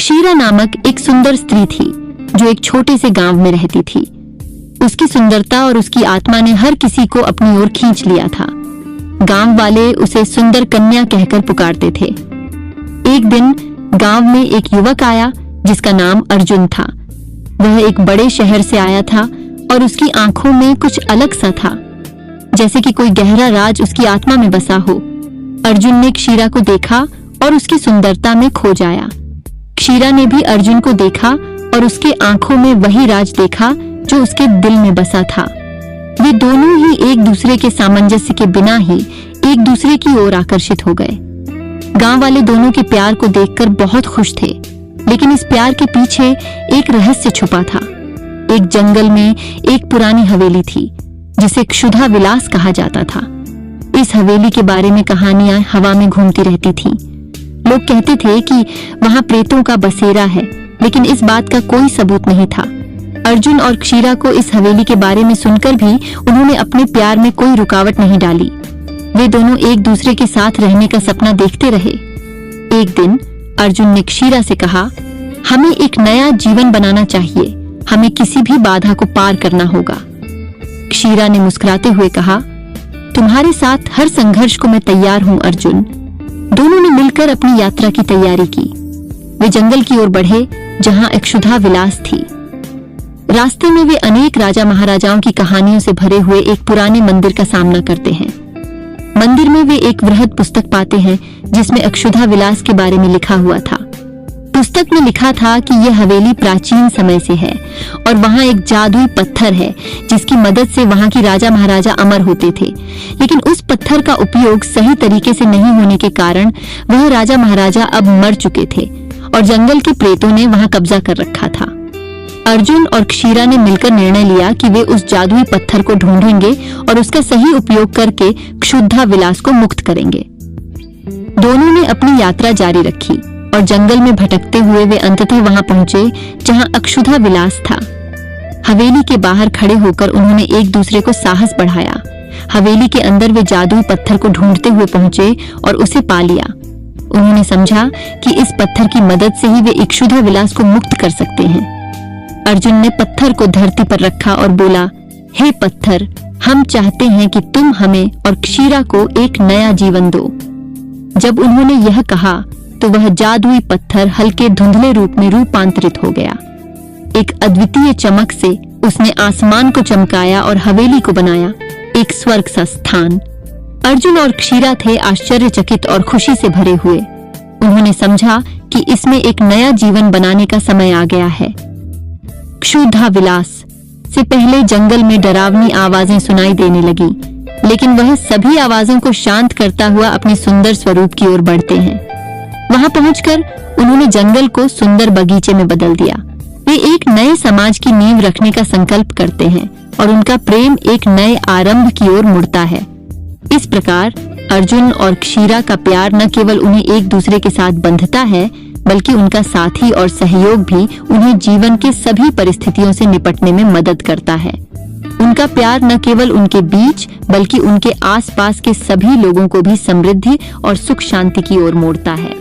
क्षीरा नामक एक सुंदर स्त्री थी जो एक छोटे से गांव में रहती थी। उसकी सुंदरता और उसकी आत्मा ने हर किसी को अपनी ओर खींच लिया था। गांव वाले उसे सुंदर कन्या कहकर पुकारते थे। एक दिन गांव में एक युवक आया जिसका नाम अर्जुन था। वह एक बड़े शहर से आया था और उसकी आंखों में कुछ अलग सा था, जैसे कि कोई गहरा राज उसकी आत्मा में बसा हो। अर्जुन ने क्षीरा को देखा और उसकी सुंदरता में खो जाया। क्षीरा ने भी अर्जुन को देखा और उसके आंखों में वही राज देखा जो उसके दिल में बसा था। वे दोनों ही एक दूसरे के सामंजस्य के बिना ही एक दूसरे की ओर आकर्षित हो गए। गांव वाले दोनों के प्यार को देखकर बहुत खुश थे, लेकिन इस प्यार के पीछे एक रहस्य छुपा था। एक जंगल में एक पुरानी हवेली थी जिसे क्षुधा विलास कहा जाता था। इस हवेली के बारे में कहानियां हवा में घूमती रहती थीं। लोग कहते थे कि वहां प्रेतों का बसेरा है, लेकिन इस बात का कोई सबूत नहीं था। अर्जुन और क्षीरा को इस हवेली के बारे में सुनकर भी उन्होंने अपने प्यार में कोई रुकावट नहीं डाली। वे दोनों एक दूसरे के साथ रहने का सपना देखते रहे। एक दिन अर्जुन ने क्षीरा से कहा, हमें एक नया जीवन बनाना चाहिए, हमें किसी भी बाधा को पार करना होगा। क्षीरा ने मुस्कुराते हुए कहा, तुम्हारे साथ हर संघर्ष को मैं तैयार हूं अर्जुन। दोनों ने मिलकर अपनी यात्रा की तैयारी की। वे जंगल की ओर बढ़े जहां एक क्षुधा विलास थी। रास्ते में वे अनेक राजा महाराजाओं की कहानियों से भरे हुए एक पुराने मंदिर का सामना करते हैं। मंदिर में वे एक वृहद पुस्तक पाते हैं जिसमें अक्षुधा विलास के बारे में लिखा हुआ था। पुस्तक में लिखा था कि यह हवेली प्राचीन समय से है और वहां एक जादुई पत्थर है जिसकी मदद से वहां की राजा महाराजा अमर होते थे, लेकिन उस पत्थर का उपयोग सही तरीके से नहीं होने के कारण वह राजा महाराजा अब मर चुके थे और जंगल के प्रेतों ने वहां कब्जा कर रखा था। अर्जुन और क्षीरा ने मिलकर निर्णय लिया कि वे उस जादुई पत्थर को ढूंढेंगे और उसका सही उपयोग करके क्षुधा विलास को मुक्त करेंगे। दोनों ने अपनी यात्रा जारी रखी और जंगल में भटकते हुए वे अंततः वहां पहुंचे जहां अक्षुधा विलास था। हवेली के बाहर खड़े होकर उन्होंने एक दूसरे को साहस बढ़ाया। हवेली के अंदर वे जादुई पत्थर को ढूंढते हुए पहुंचे और उसे पा लिया। उन्होंने समझा कि इस पत्थर की मदद से ही वे अक्षुधा विलास को मुक्त कर सकते हैं। अर्जुन ने पत्थर को धरती पर रखा और बोला, हे पत्थर, हम चाहते हैं कि तुम हमें और क्षीरा को एक नया जीवन दो। जब उन्होंने यह कहा तो वह जादुई पत्थर हल्के धुंधले रूप में रूपांतरित हो गया। एक अद्वितीय चमक से उसने आसमान को चमकाया और हवेली को बनाया एक स्वर्ग सा स्थान। अर्जुन और क्षीरा थे आश्चर्यचकित और खुशी से भरे हुए। उन्होंने समझा कि इसमें एक नया जीवन बनाने का समय आ गया है। क्षुधा विलास से पहले जंगल में डरावनी आवाजें सुनाई देने लगी, लेकिन वह सभी आवाजों को शांत करता हुआ अपने सुंदर स्वरूप की ओर बढ़ते हैं। वहां पहुंचकर उन्होंने जंगल को सुंदर बगीचे में बदल दिया। वे एक नए समाज की नींव रखने का संकल्प करते हैं और उनका प्रेम एक नए आरंभ की ओर मुड़ता है। इस प्रकार अर्जुन और क्षीरा का प्यार न केवल उन्हें एक दूसरे के साथ बंधता है, बल्कि उनका साथी और सहयोग भी उन्हें जीवन के सभी परिस्थितियों से निपटने में मदद करता है। उनका प्यार न केवल उनके बीच बल्कि उनके आसपास के सभी लोगों को भी समृद्धि और सुख शांति की ओर मोड़ता है।